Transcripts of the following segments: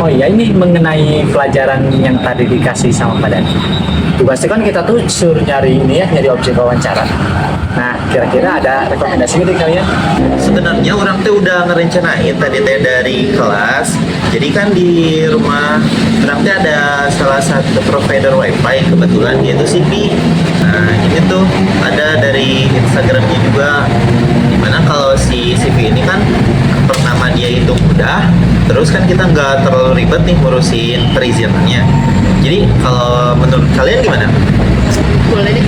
Oh iya, ini mengenai pelajaran yang tadi dikasih sama Pak Dani. Tugasnya kan kita tuh suruh nyari ini ya, nyari objek wawancara. Nah, kira-kira ada rekomendasi gitu kalian? Sebenarnya orang teh udah ngerencanain tadi teh dari kelas. Jadi kan di rumah orang teh ada salah satu provider wifi kebetulan yaitu CP. Nah ini tuh ada dari Instagramnya juga. Dimana kalau si CP ini kan pertama dia itu mudah, terus kan kita nggak terlalu ribet nih ngurusin perizinannya. Jadi kalau menurut kalian gimana? Boleh deh.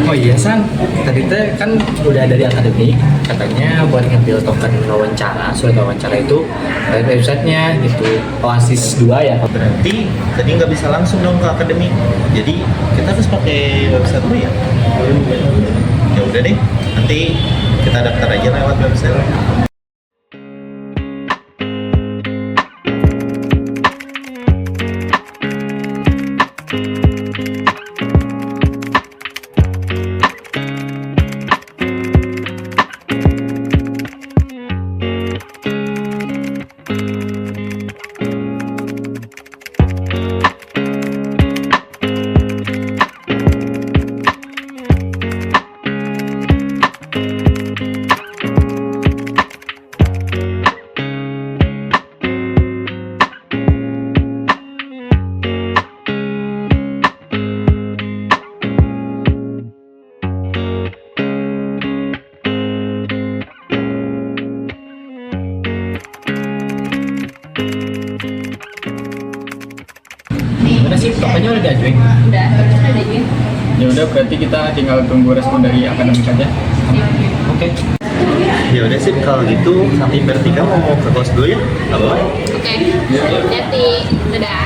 Oh iya San, tadi teh kan udah dari akademik katanya buat ngambil token wawancara, surat wawancara itu dari websitenya gitu, Oasis 2 ya. Berarti tadi nggak bisa langsung dong ke akademik. Jadi kita harus pakai website dulu ya. Ya udah deh, nanti kita daftar aja lewat website. Udah sih, tokennya udah diajuin. Udah deh. Ya udah berarti kita tinggal tunggu respon dari akademik aja. Oke. Ya udah sih kalau gitu kami bertiga mau ke kos dulu ya. Apa? Oke. Hati-hati. Dadah.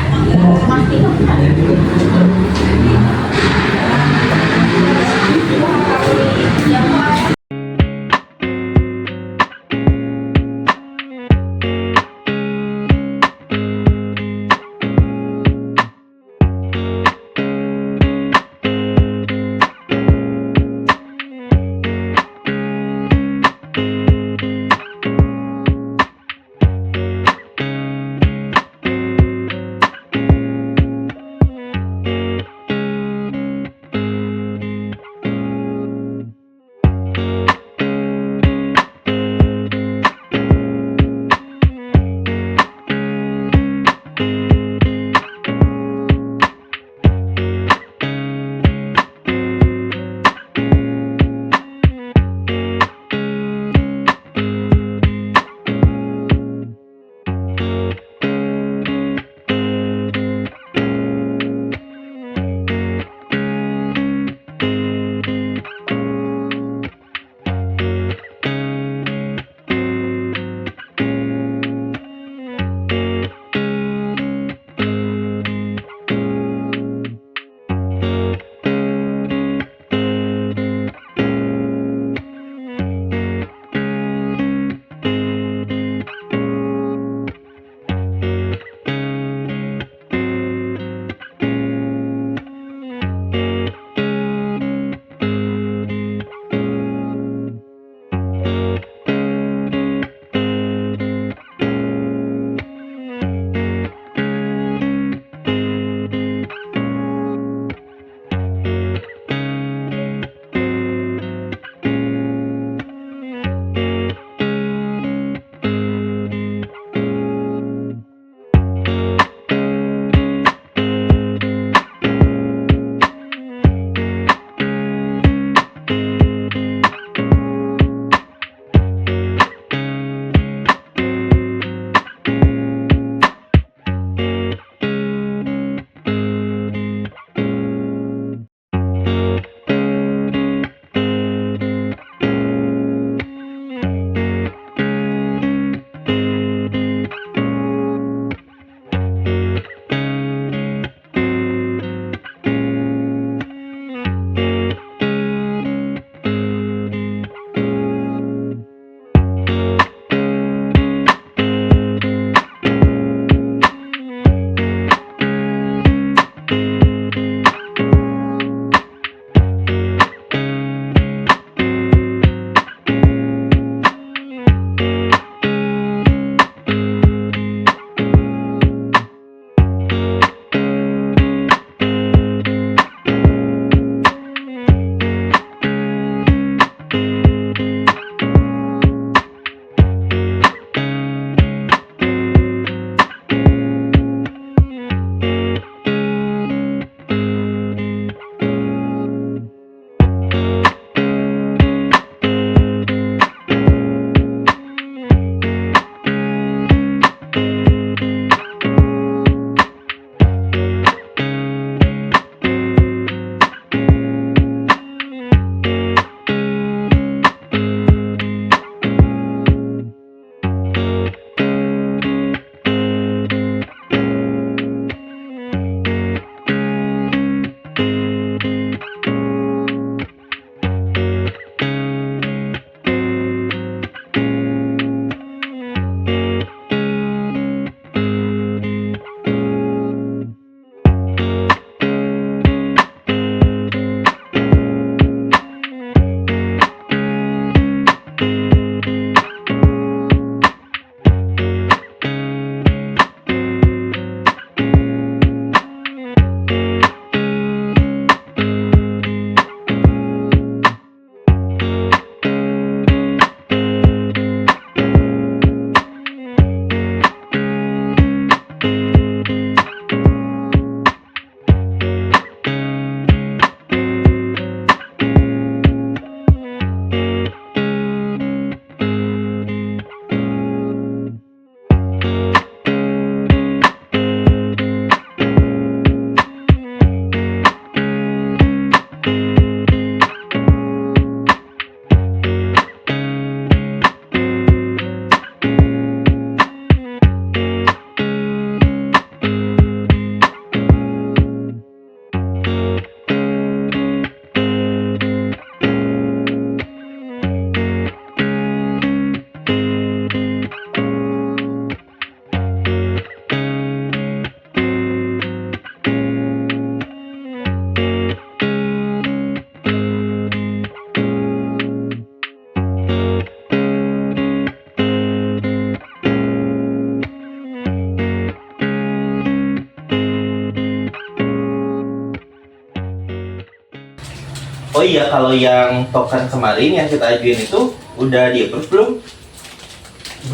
Oh iya, kalau yang token kemarin yang kita ajuin itu udah di-approve belum?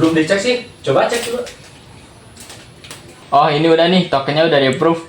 Belum dicek sih, coba cek dulu. Oh, ini udah nih, tokennya udah di-approve.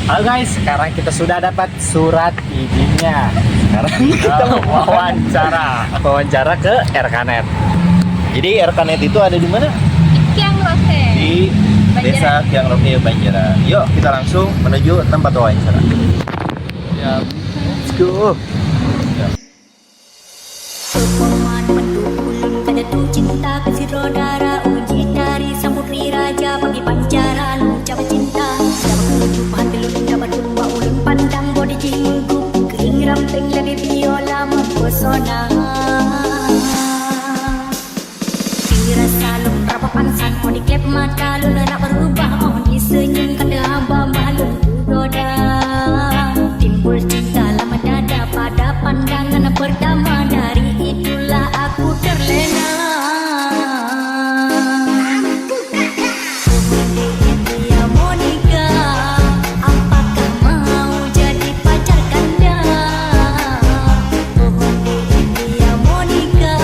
Halo guys, sekarang kita sudah dapat surat izinnya. Sekarang kita mau wawancara ke RKNet. Jadi RKNet itu ada di mana? Kiang Rose. Di Desa Kiang Roke, Banjaran. Yuk, kita langsung menuju tempat wawancara. Ya, Let's go. Sokongan mendukung pada tuh cinta kasih rodara uji dari samudri raja bagi pancaran ucap cinta dapat menuju hati lu dapat tumba ulun pandang bodi jinggu kering ramping lagi biola mempesona dirasa lu berapa pansan mau diklep mata lu nak berubah mau disenyum kada hamba malu goda timbul cinta lama dada pada pandangan pertama dari itulah aku terlena. Dia Monica, apakah mau jadi pacar kanda? Dia Monica,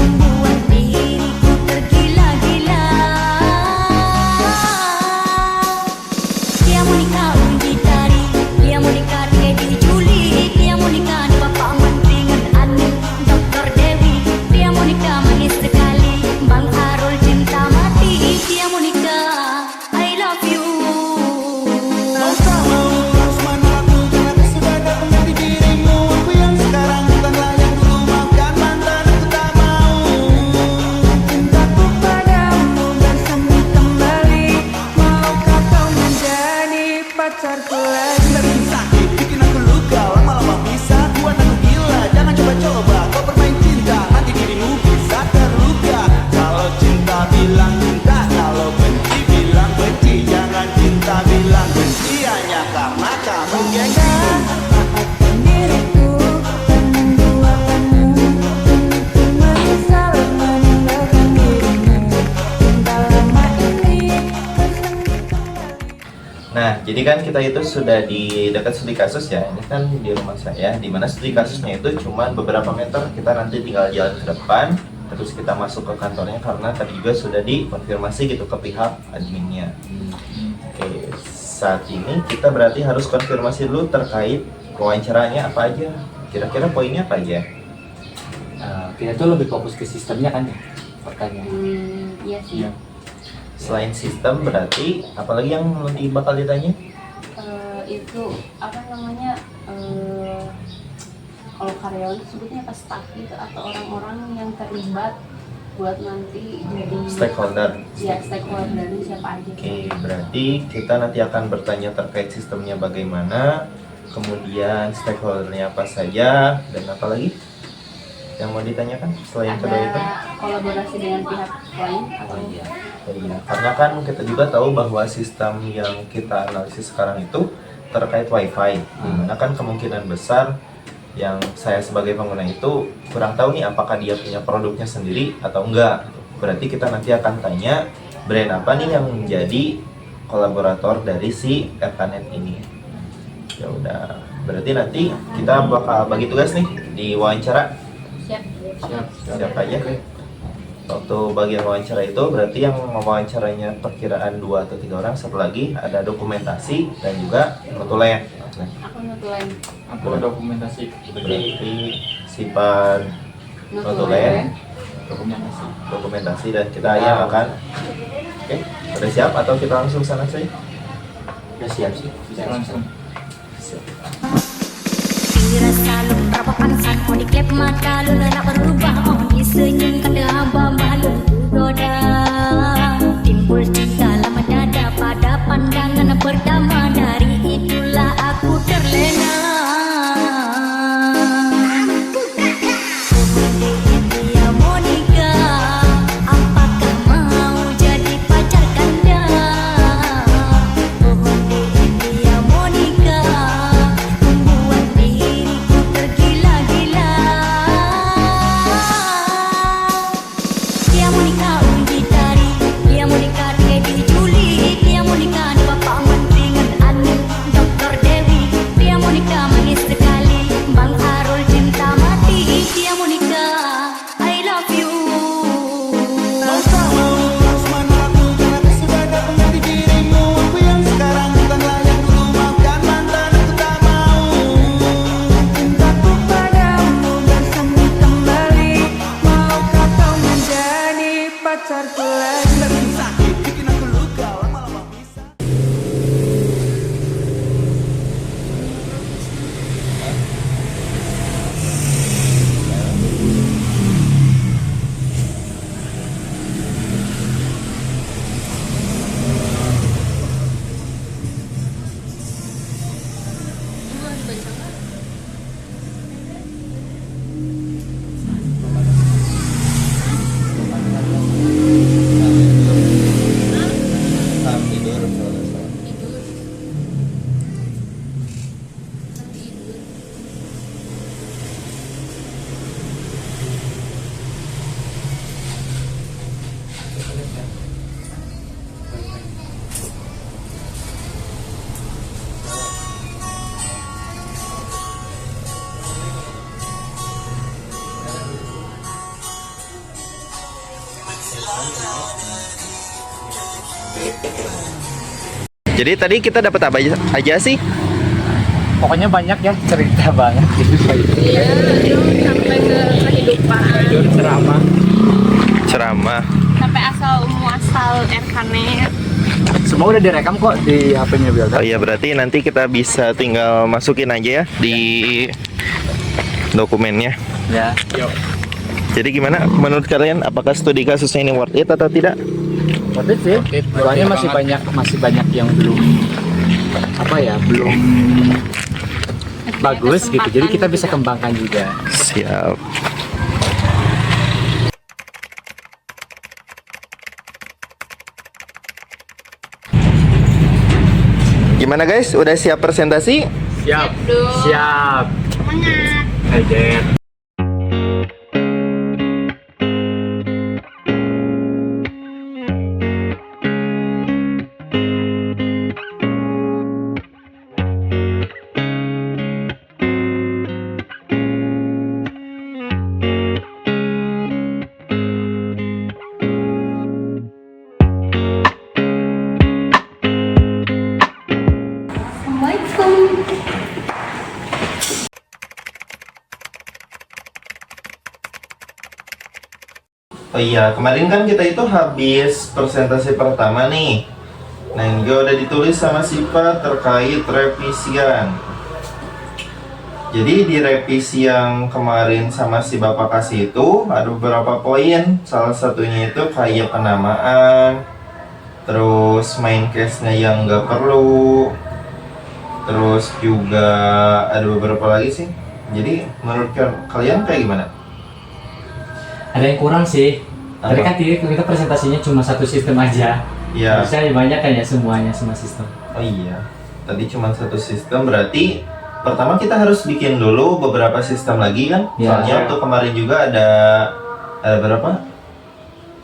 membuat diriku tergila-gila. Dia Monica uji tari, dia Monica Dewi Juli, dia Monica di Bapak Menteri dengan Anil Dr. Dewi, dia Monica manis sekali, Bang Arul cinta mati, dia Monica I love you. Cintaku padamu bersemi kembali, maukah kau menjadi pacarku lagi? Sakit bikin aku luka, lama-lama bisa buat aku gila. Jangan coba-coba kau bermain cinta, nanti dirimu bisa terluka. Kalau cinta bilang cinta, kalau benci bilang benci. Jangan cinta bilang benci hanya karena kamu gengsi. Maafkan diriku dan menduakanmu, ku menyesal meninggalkan dirimu. Cinta lama ini bersemi kembali. Nah, jadi kan kita itu sudah di dekat studi kasus ya. Ini kan di rumah saya, di mana studi kasusnya itu cuma beberapa meter. Kita nanti tinggal jalan ke depan, terus kita masuk ke kantornya karena tadi juga sudah dikonfirmasi gitu ke pihak adminnya. Oke, saat ini kita berarti harus konfirmasi dulu terkait wawancaranya apa aja. Kira-kira poinnya apa aja? kita tuh lebih fokus ke sistemnya kan ya, pertanyaan. Iya sih. Selain sistem berarti apalagi yang nanti bakal ditanya? Itu apa namanya? Kalau karyawan sebutnya apa staff gitu atau orang-orang yang terlibat buat nanti jadi Stakeholder. ya stakeholder siapa aja. Oke, berarti kita nanti akan bertanya terkait sistemnya bagaimana, kemudian stakeholdernya apa saja, dan apa lagi yang mau ditanyakan selain kedua itu? Ada kolaborasi dengan pihak lain atau Iya, karena kan kita juga tahu bahwa sistem yang kita analisis sekarang itu terkait WiFi, dimana kan kemungkinan besar yang saya sebagai pengguna itu kurang tahu nih apakah dia punya produknya sendiri atau enggak. Berarti kita nanti akan tanya brand apa nih yang menjadi kolaborator dari si RKNet ini. Ya udah, berarti nanti kita bakal bagi tugas nih di wawancara. siap. Siapa aja? Waktu bagian wawancara itu berarti yang mewawancaranya perkiraan 2 atau 3 orang. Satu lagi ada dokumentasi dan juga notulen. Aku notulen. Aku dokumentasi. Berarti sifat notulen, dokumentasi, dan kita yang akan. Oke, udah siap atau kita langsung sana saja? Udah siap sih. Bisa langsung. Kira selalu berapa pansan mau diklep mata lu nak berubah oh disenyum kada abah lu goda timbul cinta lama dada pada pandangan pertama dari itulah aku terlena. Dia Monica, apakah mau jadi pacar kanda? Dia Monica, membuat diriku tergila-gila. Dia Monica uji gitari, dia Monica dia diculik, dia Monica di bapak menteri dengan anu Dr. Dewi, dia Monica manis sekali, Bang Arul cinta mati, dia Monica I love you. Mau tak mau harus mana aku, karena aku sudah ada pengganti dirimu. Aku yang sekarang bukanlah yang dulu, maafkan mantan aku tak mau. Cintaku padamu bersemi kembali, maukah kau menjadi pacarku lagi? Bikin sakit, bikin aku luka, lama-lama bisa. Jadi tadi kita dapat apa aja sih? Pokoknya banyak ya, cerita banget gitu. Iya, sampai ke kehidupan, Ceramah. sampai asal muasal Erkanet. Semua udah direkam kok di HP-nya Wildan. Oh iya, berarti nanti kita bisa tinggal masukin aja ya di dokumennya. Ya. Jadi gimana menurut kalian, apakah studi kasusnya ini worth it atau tidak? Worth it sih. Soalnya masih banyak yang belum belum bagus gitu. Jadi kita bisa kembangkan juga. Siap. Gimana guys? Udah siap presentasi? Siap. Siap. Semangat. Aja. Assalamualaikum. Oh iya, kemarin kan kita itu habis presentasi pertama nih. Nah, ini juga udah ditulis sama Sipa terkait revisian. Jadi di revisi yang kemarin sama si Bapak kasih itu ada beberapa poin. Salah satunya itu kayak penamaan, terus main case-nya yang nggak perlu, terus juga ada beberapa lagi sih. Jadi menurut kalian kayak gimana? Ada yang kurang sih. Tadi Apa? kan kita presentasinya cuma satu sistem aja. Iya. Harusnya banyak kan ya semuanya, semua sistem. Oh iya, tadi cuma satu sistem, berarti pertama kita harus bikin dulu beberapa sistem lagi kan? Ya. Soalnya untuk kemarin juga ada berapa?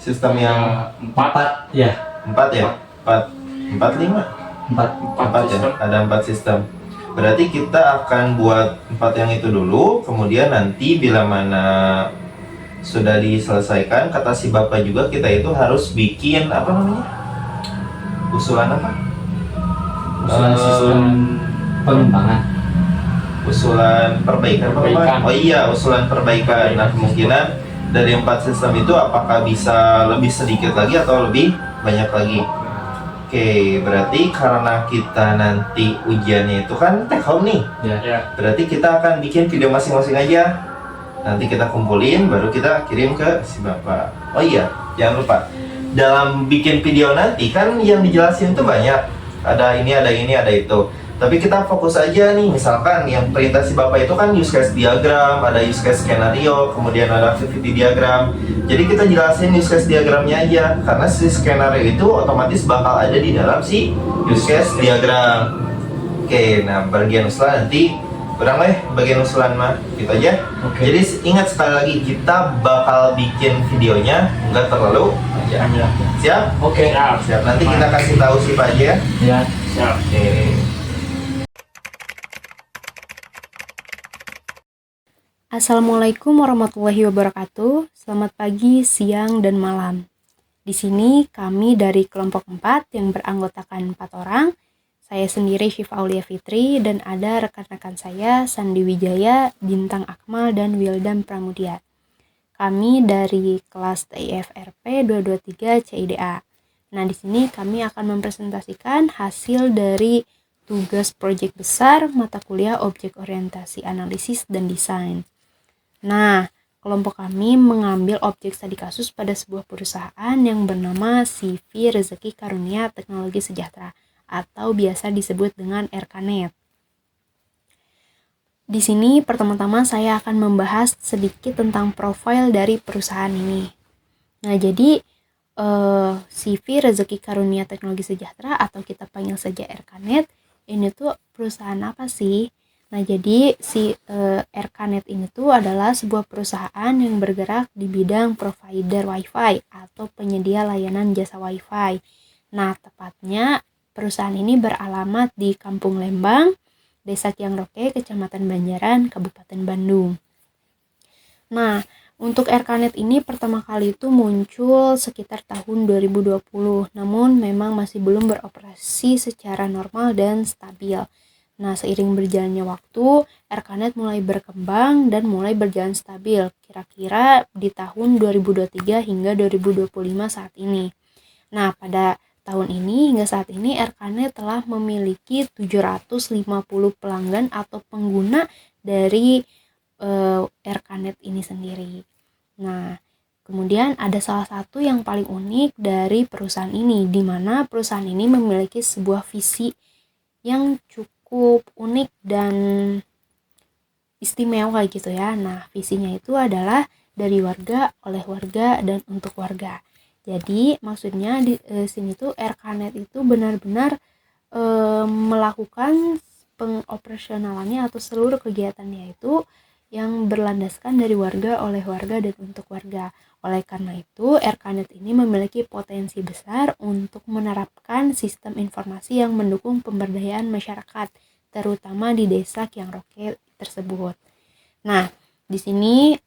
Sistem yang Empat ya. 4 ya? 4, 5? Empat. 4 ya? Ada 4 sistem. Berarti kita akan buat 4 yang itu dulu, kemudian nanti bila mana sudah diselesaikan, kata si Bapak juga kita itu harus bikin apa namanya? Usulan apa? Usulan sistem pengembangan. Usulan perbaikan. Perbaikan. Oh iya, usulan perbaikan. Nah, kemungkinan dari 4 sistem itu apakah bisa lebih sedikit lagi atau lebih banyak lagi? Oke, berarti karena kita nanti ujiannya itu kan take home nih. Ya. Berarti kita akan bikin video masing-masing aja. Nanti kita kumpulin, baru kita kirim ke si Bapak. Oh iya, jangan lupa. Dalam bikin video nanti kan yang dijelasin tuh banyak. Ada ini, ada ini, ada itu. Tapi kita fokus aja nih, misalkan yang perintah si Bapak itu kan use case diagram, ada use case skenario, kemudian ada activity diagram. Jadi kita jelasin use case diagramnya aja, karena si skenario itu otomatis bakal ada di dalam si use case diagram. Oke, nah bagian usulan nanti kurang bagian usulan mah gitu aja. Oke. Jadi ingat sekali lagi, kita bakal bikin videonya nggak terlalu panjang. Siap? Oke. Siap. Nanti kita kasih tahu si Pak aja ya. Ya. Oke. Assalamualaikum warahmatullahi wabarakatuh. Selamat pagi, siang, dan malam. Di sini kami dari kelompok 4 yang beranggotakan 4 orang. Saya sendiri Syifa Aulia Fitri dan ada rekan-rekan saya Sandi Wijaya, Bintang Akmal, dan Wildam Pramudia. Kami dari kelas TIFRP 223 CIDA. Nah, di sini kami akan mempresentasikan hasil dari tugas proyek besar mata kuliah Objek Orientasi Analisis dan Desain. Nah, kelompok kami mengambil objek studi kasus pada sebuah perusahaan yang bernama CV Rezeki Karunia Teknologi Sejahtera atau biasa disebut dengan RKNet. Di sini pertama-tama saya akan membahas sedikit tentang profil dari perusahaan ini. Nah, jadi CV Rezeki Karunia Teknologi Sejahtera atau kita panggil saja RKNet, ini tuh perusahaan apa sih? Nah, jadi si RKNet ini tuh adalah sebuah perusahaan yang bergerak di bidang provider WiFi atau penyedia layanan jasa WiFi. Nah, tepatnya perusahaan ini beralamat di Kampung Lembang, Desa Kiangroke, Kecamatan Banjaran, Kabupaten Bandung. Nah, untuk RKNet ini pertama kali itu muncul sekitar tahun 2020, namun memang masih belum beroperasi secara normal dan stabil. Nah, seiring berjalannya waktu, RKNet mulai berkembang dan mulai berjalan stabil, kira-kira di tahun 2023 hingga 2025 saat ini. Nah, pada tahun ini hingga saat ini RKNet telah memiliki 750 pelanggan atau pengguna dari RKNet ini sendiri. Nah, kemudian ada salah satu yang paling unik dari perusahaan ini, di mana perusahaan ini memiliki sebuah visi yang cukup unik dan istimewa gitu ya. Nah, visinya itu adalah dari warga, oleh warga, dan untuk warga. Jadi maksudnya di sini tuh RKNet itu benar-benar melakukan pengoperasionalannya atau seluruh kegiatannya itu yang berlandaskan dari warga, oleh warga, dan untuk warga. Oleh karena itu, RKNet ini memiliki potensi besar untuk menerapkan sistem informasi yang mendukung pemberdayaan masyarakat, terutama di desa Kiangroke tersebut. Nah, di sini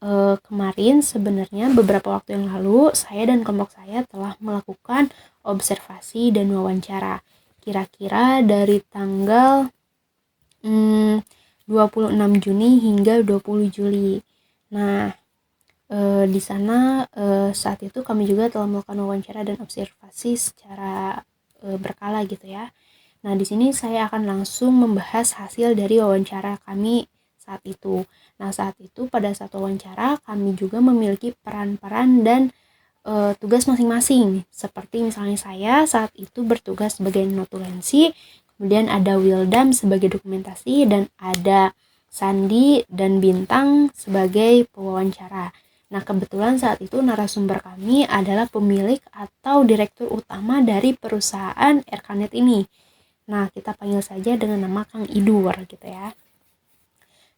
kemarin sebenarnya beberapa waktu yang lalu saya dan kelompok saya telah melakukan observasi dan wawancara. Kira-kira dari tanggal 26 Juni hingga 20 Juli. Nah, di sana saat itu kami juga telah melakukan wawancara dan observasi secara berkala gitu ya. Nah, di sini saya akan langsung membahas hasil dari wawancara kami saat itu. Nah, saat itu pada saat wawancara kami juga memiliki peran-peran dan tugas masing-masing. Seperti misalnya saya saat itu bertugas sebagai notulensi, kemudian ada Wildam sebagai dokumentasi, dan ada Sandi dan Bintang sebagai pewawancara. Nah, kebetulan saat itu narasumber kami adalah pemilik atau direktur utama dari perusahaan RKNet ini. Nah, kita panggil saja dengan nama Kang Idur gitu ya.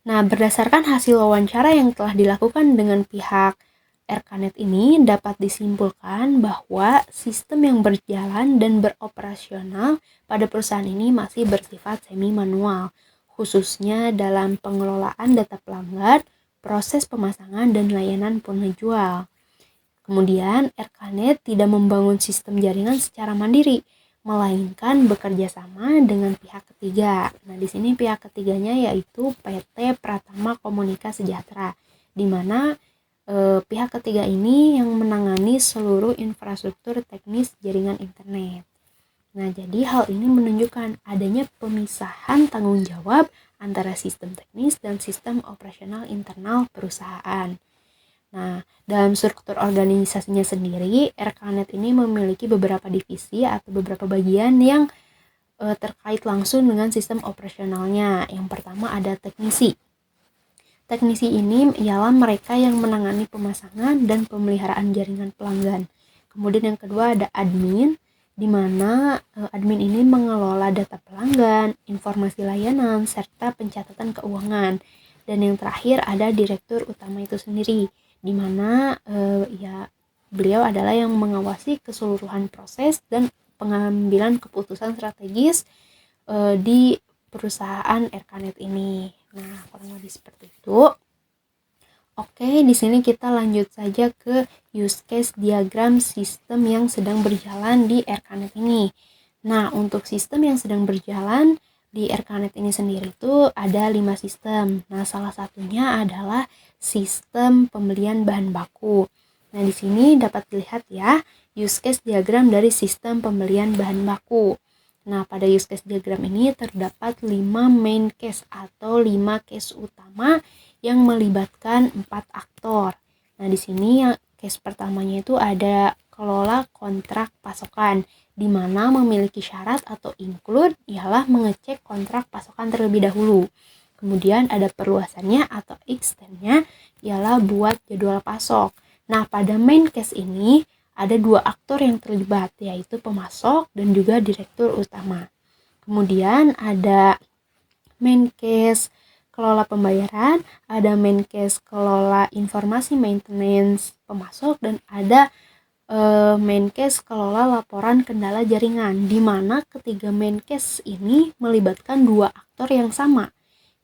Nah, berdasarkan hasil wawancara yang telah dilakukan dengan pihak RKNet ini, dapat disimpulkan bahwa sistem yang berjalan dan beroperasional pada perusahaan ini masih bersifat semi manual, khususnya dalam pengelolaan data pelanggan, proses pemasangan, dan layanan penjual. Kemudian, RKNet tidak membangun sistem jaringan secara mandiri, melainkan bekerja sama dengan pihak ketiga. Nah, di sini pihak ketiganya yaitu PT Pratama Komunika Sejahtera, di mana pihak ketiga ini yang menangani seluruh infrastruktur teknis jaringan internet. Nah, jadi hal ini menunjukkan adanya pemisahan tanggung jawab antara sistem teknis dan sistem operasional internal perusahaan. Nah, dalam struktur organisasinya sendiri, RKNet ini memiliki beberapa divisi atau beberapa bagian yang terkait langsung dengan sistem operasionalnya. Yang pertama ada teknisi. Teknisi ini ialah mereka yang menangani pemasangan dan pemeliharaan jaringan pelanggan. Kemudian yang kedua ada admin, di mana admin ini mengelola data pelanggan, informasi layanan, serta pencatatan keuangan. Dan yang terakhir ada direktur utama itu sendiri, di mana beliau adalah yang mengawasi keseluruhan proses dan pengambilan keputusan strategis di perusahaan RKNet ini. Nah, kurang lebih seperti itu. Oke, di sini kita lanjut saja ke use case diagram sistem yang sedang berjalan di RKNet ini. Nah, untuk sistem yang sedang berjalan di RKNet ini sendiri itu ada 5 sistem. Nah, salah satunya adalah sistem pembelian bahan baku. Nah, di sini dapat dilihat ya, use case diagram dari sistem pembelian bahan baku. Nah, pada use case diagram ini terdapat 5 main case atau 5 case utama yang melibatkan 4 aktor. Nah, di sini case pertamanya itu ada kelola kontrak pasokan, di mana memiliki syarat atau include ialah mengecek kontrak pasokan terlebih dahulu. Kemudian ada perluasannya atau extendnya ialah buat jadwal pasok. Nah, pada main case ini ada 2 aktor yang terlibat, yaitu pemasok dan juga direktur utama. Kemudian ada main case kelola pembayaran, ada main case kelola informasi maintenance pemasok, dan ada main case kelola laporan kendala jaringan, di mana ketiga main case ini melibatkan 2 aktor yang sama,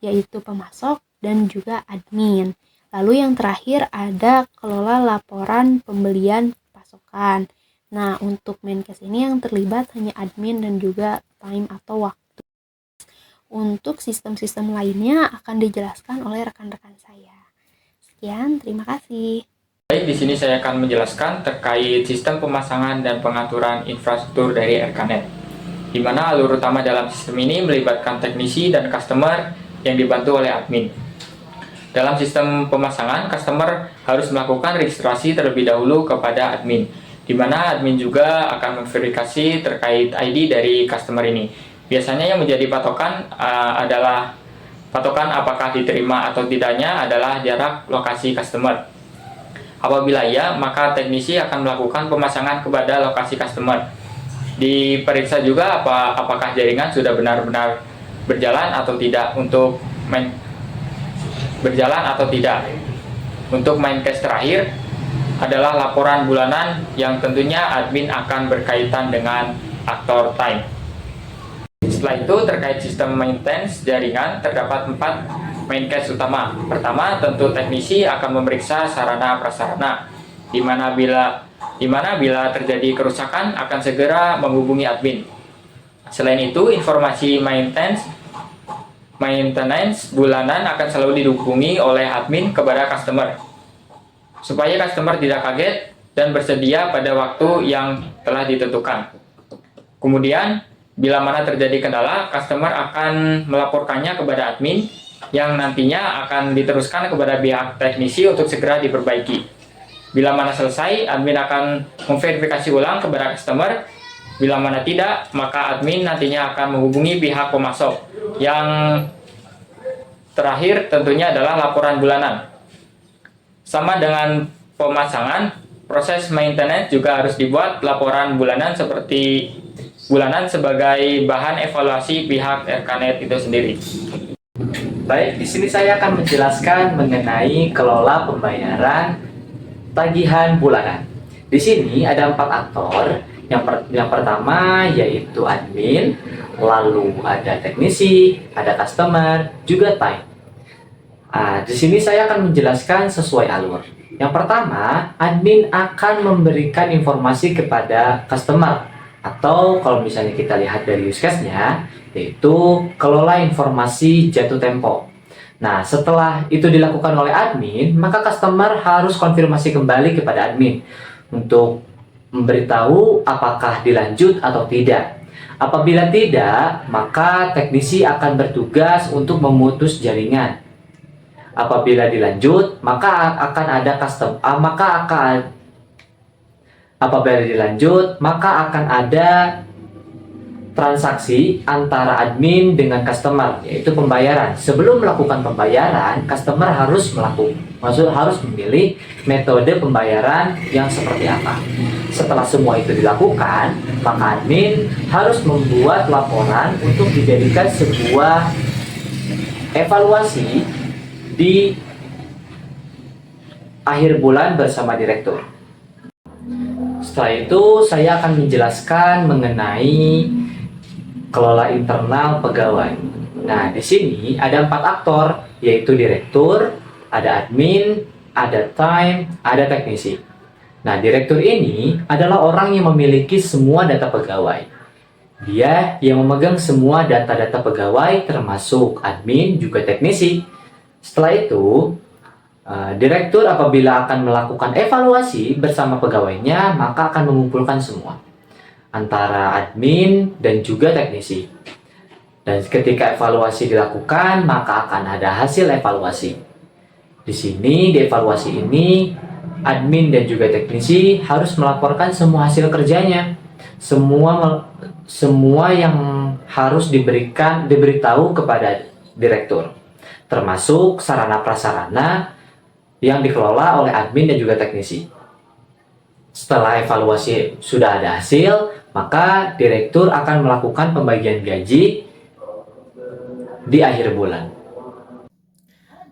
yaitu pemasok dan juga admin. Lalu yang terakhir ada kelola laporan pembelian pasokan. Nah, untuk main case ini yang terlibat hanya admin dan juga time atau waktu. Untuk sistem-sistem lainnya akan dijelaskan oleh rekan-rekan saya. Sekian, terima kasih. Baik, di sini saya akan menjelaskan terkait sistem pemasangan dan pengaturan infrastruktur dari RKNet, di mana alur utama dalam sistem ini melibatkan teknisi dan customer yang dibantu oleh admin. Dalam sistem pemasangan, customer harus melakukan registrasi terlebih dahulu kepada admin, di mana admin juga akan memverifikasi terkait ID dari customer ini. Biasanya yang menjadi patokan adalah patokan apakah diterima atau tidaknya adalah jarak lokasi customer. Apabila iya, maka teknisi akan melakukan pemasangan kepada lokasi customer. Diperiksa juga apakah jaringan sudah benar-benar berjalan atau tidak untuk Untuk main case terakhir adalah laporan bulanan yang tentunya admin akan berkaitan dengan aktor time. Setelah itu terkait sistem maintenance jaringan terdapat 4 main case utama. Pertama, tentu teknisi akan memeriksa sarana prasarana, di mana bila terjadi kerusakan akan segera menghubungi admin. Selain itu, informasi maintenance bulanan akan selalu dihubungi oleh admin kepada customer, supaya customer tidak kaget dan bersedia pada waktu yang telah ditentukan. Kemudian, bila mana terjadi kendala, customer akan melaporkannya kepada admin, yang nantinya akan diteruskan kepada pihak teknisi untuk segera diperbaiki. Bila mana selesai, admin akan memverifikasi ulang kepada customer. Bila mana tidak, maka admin nantinya akan menghubungi pihak pemasok. Yang terakhir tentunya adalah laporan bulanan. Sama dengan pemasangan, proses maintenance juga harus dibuat laporan bulanan sebagai bahan evaluasi pihak RKNet itu sendiri. Baik, di sini saya akan menjelaskan mengenai kelola pembayaran tagihan bulanan. Di sini ada 4 aktor. Yang pertama yaitu admin, lalu ada teknisi, ada customer, juga time. Di sini saya akan menjelaskan sesuai alur. Yang pertama, admin akan memberikan informasi kepada customer Atau kalau misalnya kita lihat dari use case-nya, yaitu kelola informasi jatuh tempo. Nah, setelah itu dilakukan oleh admin, maka customer harus konfirmasi kembali kepada admin untuk memberitahu apakah dilanjut atau tidak. Apabila tidak, maka teknisi akan bertugas untuk memutus jaringan. Apabila dilanjut, maka akan ada transaksi antara admin dengan customer, yaitu pembayaran. Sebelum melakukan pembayaran, customer harus memilih metode pembayaran yang seperti apa. Setelah semua itu dilakukan, maka admin harus membuat laporan untuk dijadikan sebuah evaluasi di akhir bulan bersama direktur. Setelah itu, saya akan menjelaskan mengenai kelola internal pegawai. Nah, di sini ada 4 aktor, yaitu direktur, ada admin, ada time, ada teknisi. Nah, direktur ini adalah orang yang memiliki semua data pegawai. Dia yang memegang semua data-data pegawai, termasuk admin, juga teknisi. Setelah itu, direktur apabila akan melakukan evaluasi bersama pegawainya, maka akan mengumpulkan semua antara admin dan juga teknisi. Dan ketika evaluasi dilakukan, maka akan ada hasil evaluasi. Di sini, di evaluasi ini, admin dan juga teknisi harus melaporkan semua hasil kerjanya. Semua yang harus diberitahu kepada direktur, termasuk sarana prasarana yang dikelola oleh admin dan juga teknisi. Setelah evaluasi sudah ada hasil, maka direktur akan melakukan pembagian gaji di akhir bulan.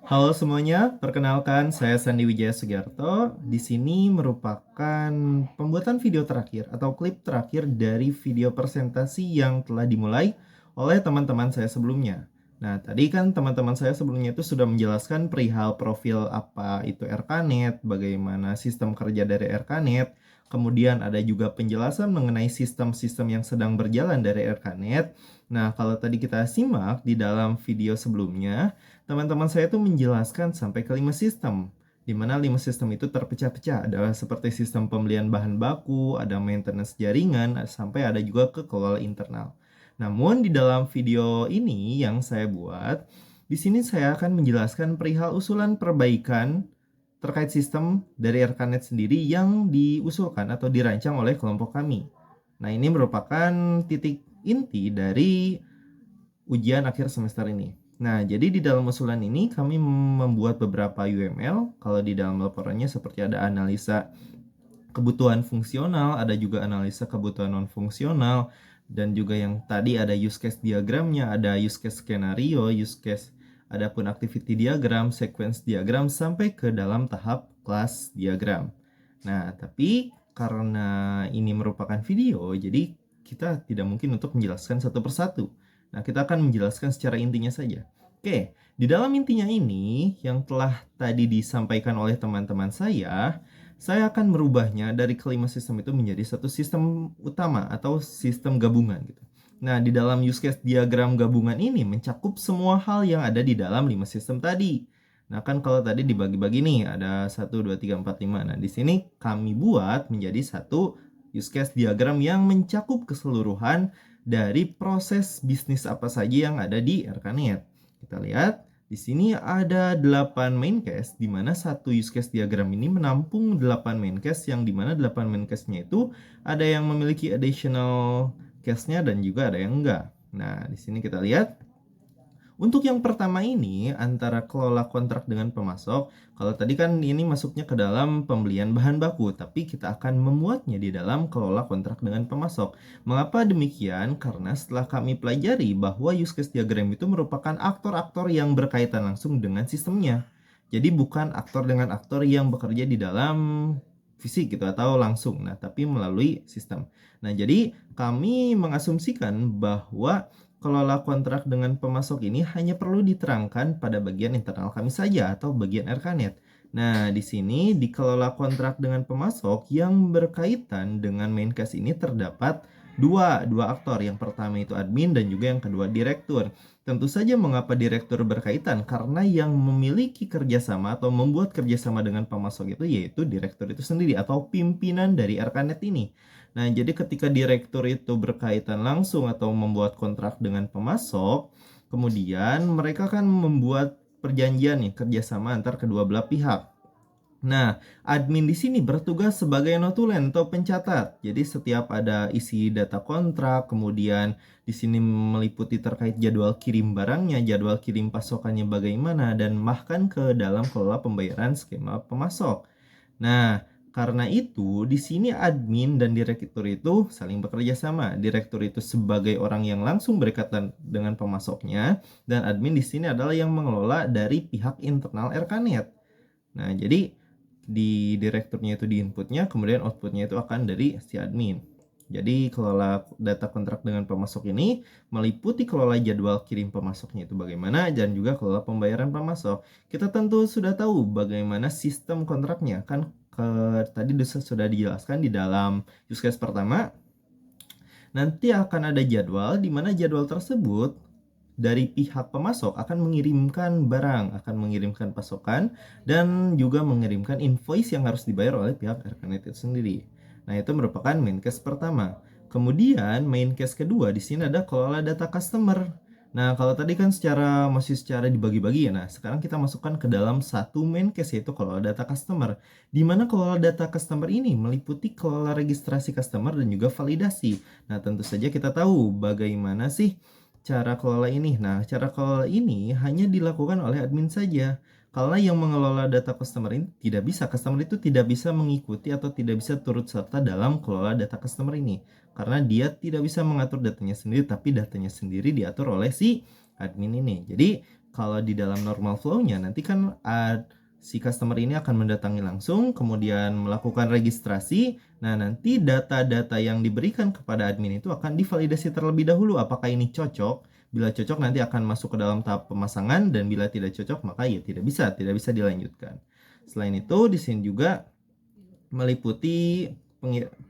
Halo semuanya, perkenalkan saya Sandi Wijaya Sugiarto. Di sini merupakan pembuatan video terakhir atau klip terakhir dari video presentasi yang telah dimulai oleh teman-teman saya sebelumnya. Nah, tadi kan teman-teman saya sebelumnya itu sudah menjelaskan perihal profil apa itu RKNet, bagaimana sistem kerja dari RKNet, kemudian ada juga penjelasan mengenai sistem-sistem yang sedang berjalan dari RKNet. Nah, kalau tadi kita simak di dalam video sebelumnya, teman-teman saya itu menjelaskan sampai ke 5 sistem, di mana 5 sistem itu terpecah-pecah. Ada seperti sistem pembelian bahan baku, ada maintenance jaringan, sampai ada juga ke kelola internal. Namun di dalam video ini yang saya buat, di sini saya akan menjelaskan perihal usulan perbaikan terkait sistem dari RKNet sendiri yang diusulkan atau dirancang oleh kelompok kami. Nah, ini merupakan titik inti dari ujian akhir semester ini. Nah, jadi di dalam usulan ini kami membuat beberapa UML. Kalau di dalam laporannya seperti ada analisa kebutuhan fungsional, ada juga analisa kebutuhan non-fungsional, dan juga yang tadi ada use case diagramnya, ada use case skenario, use case, adapun activity diagram, sequence diagram, sampai ke dalam tahap kelas diagram. Nah, tapi karena ini merupakan video, jadi kita tidak mungkin untuk menjelaskan satu persatu. Nah, kita akan menjelaskan secara intinya saja. Oke, di dalam intinya ini yang telah tadi disampaikan oleh teman-teman saya akan merubahnya dari kelima sistem itu menjadi satu sistem utama atau sistem gabungan gitu. Nah, di dalam use case diagram gabungan ini mencakup semua hal yang ada di dalam 5 sistem tadi. Nah, kan kalau tadi dibagi-bagi nih, ada 1, 2, 3, 4, 5. Nah, di sini kami buat menjadi satu use case diagram yang mencakup keseluruhan dari proses bisnis apa saja yang ada di RKNet. Kita lihat. Di sini ada 8 main case, di mana satu use case diagram ini menampung 8 main case, yang di mana 8 main case-nya itu ada yang memiliki additional case-nya dan juga ada yang enggak. Nah, di sini kita lihat. Untuk yang pertama ini, antara kelola kontrak dengan pemasok, kalau tadi kan ini masuknya ke dalam pembelian bahan baku, tapi kita akan memuatnya di dalam kelola kontrak dengan pemasok. Mengapa demikian? Karena setelah kami pelajari bahwa use case diagram itu merupakan aktor-aktor yang berkaitan langsung dengan sistemnya. Jadi bukan aktor dengan aktor yang bekerja di dalam fisik gitu atau langsung, nah tapi melalui sistem. Nah, jadi kami mengasumsikan bahwa kelola kontrak dengan pemasok ini hanya perlu diterangkan pada bagian internal kami saja atau bagian RKNet. Nah, di sini di kelola kontrak dengan pemasok yang berkaitan dengan main case ini terdapat dua aktor. Yang pertama itu admin dan juga yang kedua direktur. Tentu saja mengapa direktur berkaitan? Karena yang memiliki kerjasama atau membuat kerjasama dengan pemasok itu yaitu direktur itu sendiri atau pimpinan dari Erkanet ini. Nah, jadi ketika direktur itu berkaitan langsung atau membuat kontrak dengan pemasok, kemudian mereka kan membuat perjanjian nih kerjasama antar kedua belah pihak. Nah, admin di sini bertugas sebagai notulen atau pencatat. Jadi setiap ada isi data kontrak, kemudian di sini meliputi terkait jadwal kirim barangnya, jadwal kirim pasokannya bagaimana, dan bahkan ke dalam kelola pembayaran skema pemasok. Nah, karena itu di sini admin dan direktur itu saling bekerja sama. Direktur itu sebagai orang yang langsung berkaitan dengan pemasoknya, dan admin di sini adalah yang mengelola dari pihak internal Erkanet. Nah, jadi di direkturnya itu di inputnya, kemudian outputnya itu akan dari si admin. Jadi kelola data kontrak dengan pemasok ini meliputi kelola jadwal kirim pemasoknya itu bagaimana, dan juga kelola pembayaran pemasok. Kita tentu sudah tahu bagaimana sistem kontraknya, kan tadi sudah dijelaskan di dalam use case pertama. Nanti akan ada jadwal di mana jadwal tersebut dari pihak pemasok akan mengirimkan barang, akan mengirimkan pasokan, dan juga mengirimkan invoice yang harus dibayar oleh pihak Erkanet itu sendiri. Nah, itu merupakan main case pertama. Kemudian main case kedua di sini ada kelola data customer. Nah, kalau tadi kan masih secara dibagi-bagi ya. Nah, sekarang kita masukkan ke dalam satu main case, yaitu kelola data customer. Di mana kelola data customer ini meliputi kelola registrasi customer dan juga validasi. Nah, tentu saja kita tahu bagaimana sih cara kelola ini. Nah, cara kelola ini hanya dilakukan oleh admin saja. Karena yang mengelola data customer ini tidak bisa. Customer itu tidak bisa mengikuti atau tidak bisa turut serta dalam kelola data customer ini. Karena dia tidak bisa mengatur datanya sendiri, tapi datanya sendiri diatur oleh si admin ini. Jadi, kalau di dalam normal flow-nya, nanti kan si customer ini akan mendatangi langsung, kemudian melakukan registrasi. Nah, nanti data-data yang diberikan kepada admin itu akan divalidasi terlebih dahulu. Apakah ini cocok? Bila cocok nanti akan masuk ke dalam tahap pemasangan, dan bila tidak cocok maka ya tidak bisa dilanjutkan. Selain itu, di sini juga meliputi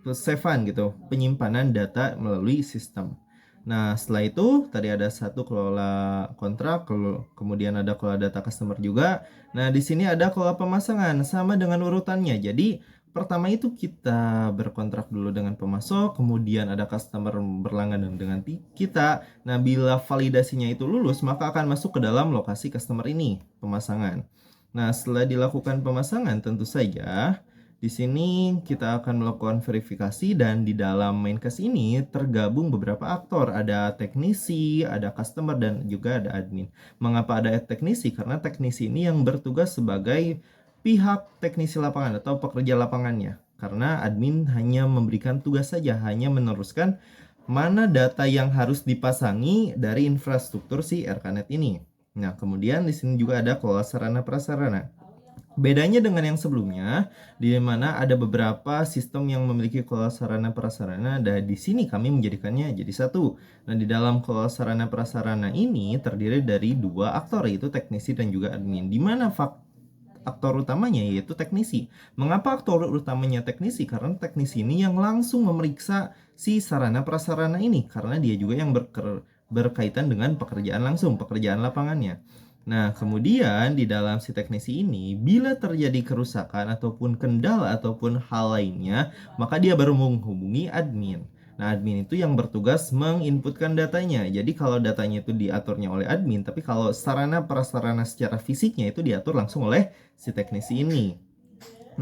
save-an gitu, penyimpanan data melalui sistem. Nah, setelah itu tadi ada satu kelola kontrak, kemudian ada kelola data customer juga. Nah, di sini ada kelola pemasangan sama dengan urutannya. Jadi, pertama itu kita berkontrak dulu dengan pemasok, kemudian ada customer berlangganan dengan kita. Nah, bila validasinya itu lulus, maka akan masuk ke dalam lokasi customer ini, pemasangan. Nah, setelah dilakukan pemasangan, tentu saja di sini kita akan melakukan verifikasi, dan di dalam main case ini tergabung beberapa aktor. Ada teknisi, ada customer, dan juga ada admin. Mengapa ada teknisi? Karena teknisi ini yang bertugas sebagai pihak teknisi lapangan atau pekerja lapangannya. Karena admin hanya memberikan tugas saja, hanya meneruskan mana data yang harus dipasangi dari infrastruktur si Erkanet ini. Nah, kemudian di sini juga ada kelola sarana prasarana. Bedanya dengan yang sebelumnya, di mana ada beberapa sistem yang memiliki kelola sarana prasarana, dan di sini kami menjadikannya jadi satu. Nah, di dalam kelola sarana prasarana ini terdiri dari dua aktor, yaitu teknisi dan juga admin. Di mana aktor utamanya yaitu teknisi. Mengapa aktor utamanya teknisi? Karena teknisi ini yang langsung memeriksa si sarana prasarana ini, karena dia juga yang berkaitan dengan pekerjaan langsung, pekerjaan lapangannya. Nah, kemudian di dalam si teknisi ini, bila terjadi kerusakan ataupun kendala ataupun hal lainnya, maka dia baru menghubungi admin. Nah, admin itu yang bertugas menginputkan datanya. Jadi kalau datanya itu diaturnya oleh admin, tapi kalau sarana prasarana secara fisiknya itu diatur langsung oleh si teknisi ini.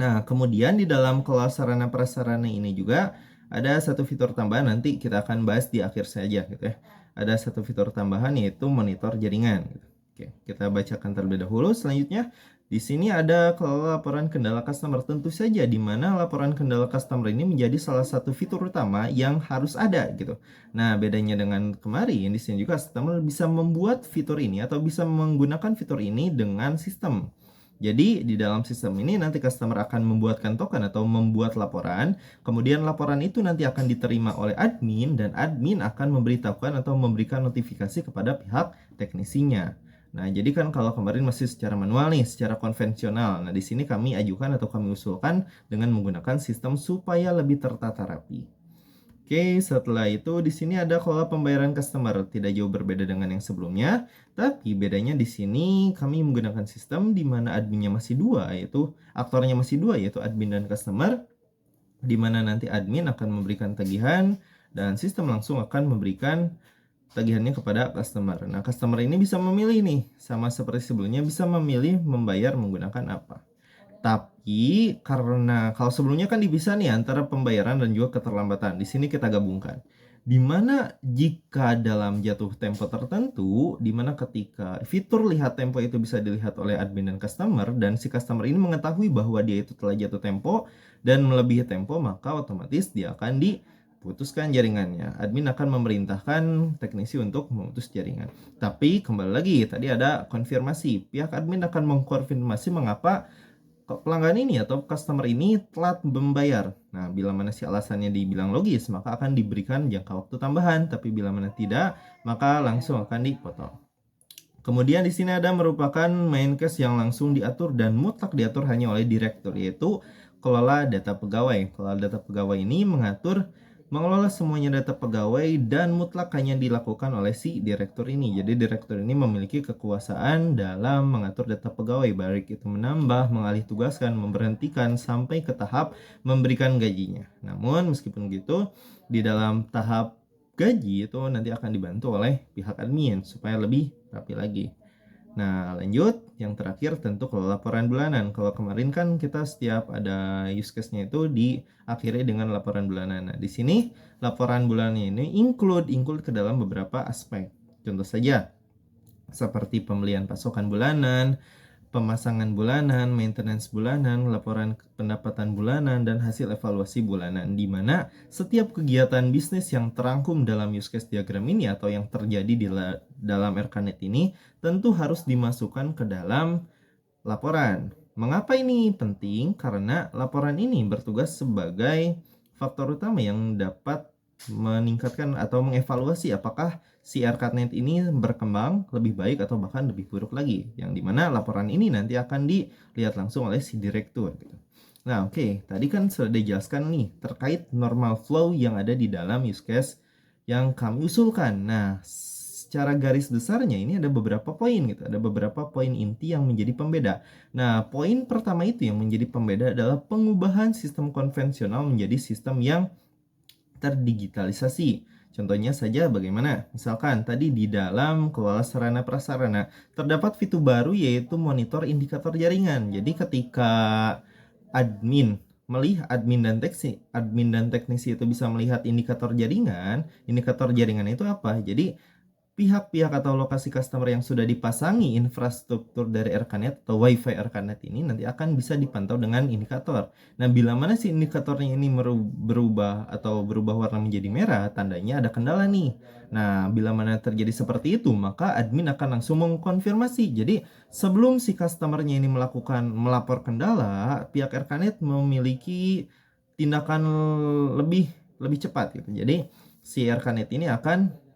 Nah, kemudian di dalam kelas sarana prasarana ini juga ada satu fitur tambahan, nanti kita akan bahas di akhir saja gitu ya. Ada satu fitur tambahan yaitu monitor jaringan gitu. Oke, kita bacakan terlebih dahulu. Selanjutnya, di sini ada kelola laporan kendala customer. Tentu saja di mana laporan kendala customer ini menjadi salah satu fitur utama yang harus ada gitu. Nah, bedanya dengan kemarin, di sini juga customer bisa membuat fitur ini atau bisa menggunakan fitur ini dengan sistem. Jadi di dalam sistem ini nanti customer akan membuatkan token atau membuat laporan. Kemudian laporan itu nanti akan diterima oleh admin, dan admin akan memberitahukan atau memberikan notifikasi kepada pihak teknisinya. Nah, jadi kan kalau kemarin masih secara manual nih, secara konvensional. Nah, di sini kami ajukan atau kami usulkan dengan menggunakan sistem supaya lebih tertata rapi. Oke, setelah itu di sini ada kelola pembayaran customer, tidak jauh berbeda dengan yang sebelumnya, tapi bedanya di sini kami menggunakan sistem di mana adminnya masih dua, yaitu aktornya masih dua, yaitu admin dan customer, di mana nanti admin akan memberikan tagihan dan sistem langsung akan memberikan tagihannya kepada customer. Nah, customer ini bisa memilih nih, sama seperti sebelumnya bisa memilih membayar menggunakan apa. Tapi karena kalau sebelumnya kan dipisah nih antara pembayaran dan juga keterlambatan. Di sini kita gabungkan. Di mana jika dalam jatuh tempo tertentu, di mana ketika fitur lihat tempo itu bisa dilihat oleh admin dan customer, dan si customer ini mengetahui bahwa dia itu telah jatuh tempo dan melebihi tempo, maka otomatis dia akan diputuskan jaringannya. Admin akan memerintahkan teknisi untuk memutus jaringan. Tapi kembali lagi, tadi ada konfirmasi. Pihak admin akan mengkonfirmasi mengapa pelanggan ini atau customer ini telat membayar. Nah, bila mana si alasannya dibilang logis, maka akan diberikan jangka waktu tambahan. Tapi bila mana tidak, maka langsung akan dipotong. Kemudian di sini ada merupakan main case yang langsung diatur dan mutlak diatur hanya oleh direktur, yaitu kelola data pegawai. Kelola data pegawai ini mengelola semuanya data pegawai dan mutlak hanya dilakukan oleh si direktur ini. Jadi direktur ini memiliki kekuasaan dalam mengatur data pegawai, baik itu menambah, mengalih tugaskan, memberhentikan, sampai ke tahap memberikan gajinya. Namun meskipun begitu, di dalam tahap gaji itu nanti akan dibantu oleh pihak admin supaya lebih rapi lagi. Nah, lanjut, yang terakhir tentu kalau laporan bulanan. Kalau kemarin kan kita setiap ada use case-nya itu diakhiri dengan laporan bulanan. Nah, di sini laporan bulanan ini include ke dalam beberapa aspek. Contoh saja, seperti pembelian pasokan bulanan, pemasangan bulanan, maintenance bulanan, laporan pendapatan bulanan, dan hasil evaluasi bulanan, di mana setiap kegiatan bisnis yang terangkum dalam use case diagram ini atau yang terjadi di dalam RKNet ini tentu harus dimasukkan ke dalam laporan. Mengapa ini penting? Karena laporan ini bertugas sebagai faktor utama yang dapat meningkatkan atau mengevaluasi apakah si RKNet ini berkembang lebih baik atau bahkan lebih buruk lagi, yang dimana laporan ini nanti akan dilihat langsung oleh si direktur gitu. Nah, oke, tadi kan sudah dijelaskan nih terkait normal flow yang ada di dalam use case yang kami usulkan. Nah, secara garis besarnya ini ada beberapa poin gitu, ada beberapa poin inti yang menjadi pembeda. Nah, poin pertama itu yang menjadi pembeda adalah pengubahan sistem konvensional menjadi sistem yang terdigitalisasi. Contohnya saja bagaimana? Misalkan tadi di dalam kelola sarana prasarana terdapat fitur baru yaitu monitor indikator jaringan. Jadi ketika admin dan teknisi itu bisa melihat indikator jaringan itu apa? Jadi pihak-pihak atau lokasi customer yang sudah dipasangi infrastruktur dari RKNet atau WiFi RKNet ini nanti akan bisa dipantau dengan indikator. Nah, bila mana si indikatornya ini berubah warna menjadi merah, tandanya ada kendala nih. Nah, bila mana terjadi seperti itu, maka admin akan langsung mengkonfirmasi. Jadi, sebelum si customernya ini melapor kendala, pihak RKNet memiliki tindakan lebih cepat gitu. Jadi, si RKNet ini akan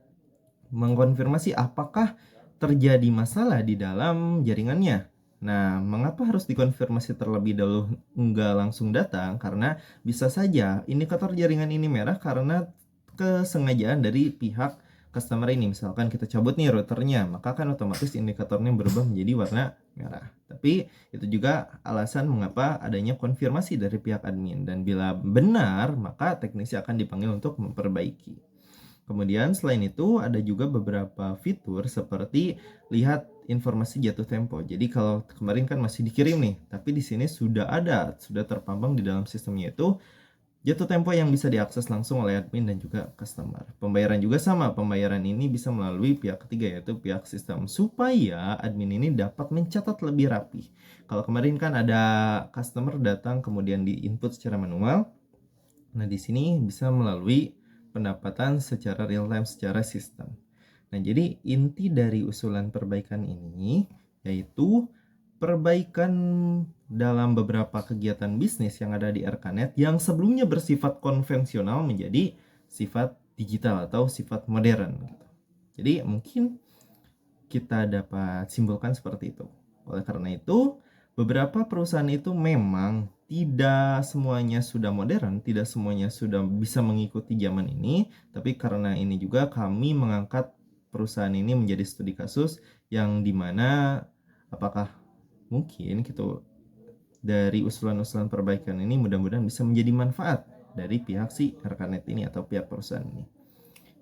mengkonfirmasi apakah terjadi masalah di dalam jaringannya. Nah, mengapa harus dikonfirmasi terlebih dahulu nggak langsung datang? Karena bisa saja indikator jaringan ini merah karena kesengajaan dari pihak customer ini. Misalkan kita cabut nih routernya, maka kan otomatis indikatornya berubah menjadi warna merah. Tapi itu juga alasan mengapa adanya konfirmasi dari pihak admin. Dan bila benar, maka teknisi akan dipanggil untuk memperbaiki. Kemudian selain itu ada juga beberapa fitur seperti lihat informasi jatuh tempo. Jadi kalau kemarin kan masih dikirim nih, tapi di sini sudah terpampang di dalam sistemnya itu jatuh tempo yang bisa diakses langsung oleh admin dan juga customer. Pembayaran juga sama, pembayaran ini bisa melalui pihak ketiga yaitu pihak sistem supaya admin ini dapat mencatat lebih rapi. Kalau kemarin kan ada customer datang kemudian diinput secara manual. Nah, di sini bisa melalui pendapatan secara real time secara sistem. Nah, jadi inti dari usulan perbaikan ini yaitu perbaikan dalam beberapa kegiatan bisnis yang ada di RKNet yang sebelumnya bersifat konvensional menjadi sifat digital atau sifat modern gitu. Jadi mungkin kita dapat simpulkan seperti itu. Oleh karena itu, beberapa perusahaan itu memang tidak semuanya sudah modern, tidak semuanya sudah bisa mengikuti zaman ini, tapi karena ini juga kami mengangkat perusahaan ini menjadi studi kasus yang dimana apakah mungkin gitu dari usulan-usulan perbaikan ini mudah-mudahan bisa menjadi manfaat dari pihak si Erkanet ini atau pihak perusahaan ini.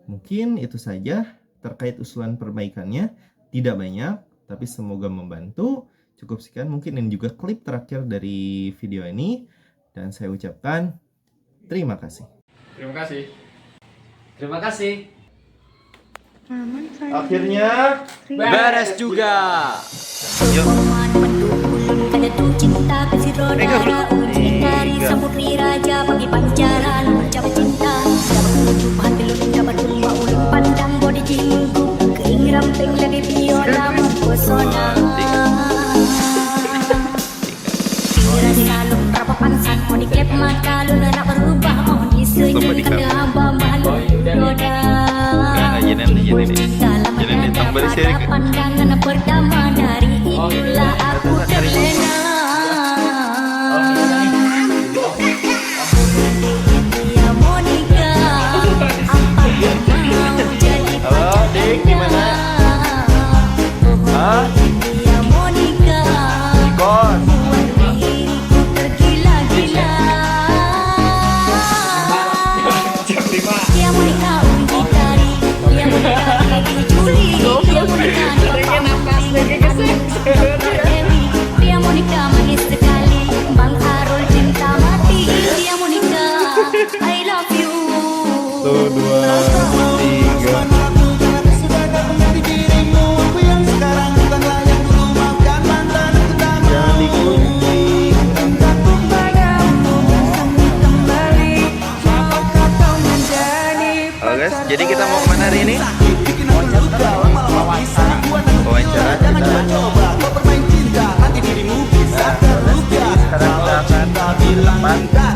Mungkin itu saja terkait usulan perbaikannya, tidak banyak, tapi semoga membantu. Cukup sekian mungkin ini juga klip terakhir dari video ini, dan saya ucapkan terima kasih. Terima kasih. Terima kasih. Akhirnya Beres juga. Ada tuh cinta kasih rodara uji dari samudri raja bagi pancaran mencapai cinta dapat menuju hati lu dapat tumba ulun pandang body jinggu keing ramping lagi viola mempesona pikiran selalu terpapansan mau diklep mata lu nak berubah mau disenyum tengah bambalu roda pandangan pertama dari itulah aku terlena. Dia Monica, apa yang mau jadi pacar Anda? Dia Monica, buat diriku tergila-gila. Dia Monica uji tari, dia Monica lagi Juli, dia Monica dia Monica manis sekali, Bang Arul cinta mati. Dia Monica, I love you. 1, 2, 3. Sudah datang dari dirimu, aku yang sekarang bukan layak dulu. Maafkan mantan itu dah Jangan dikunci. Cintaku padamu bersemi kembali. Apakah kau menjadi Halo guys, jadi kita mau kemana hari ini? bikin aku luka lama-lama bisa buat aku Wawancara jangan kita. coba-coba kau bermain cinta nanti dirimu bisa terluka. Sekarang kita Kalau akan cinta bilang man- minta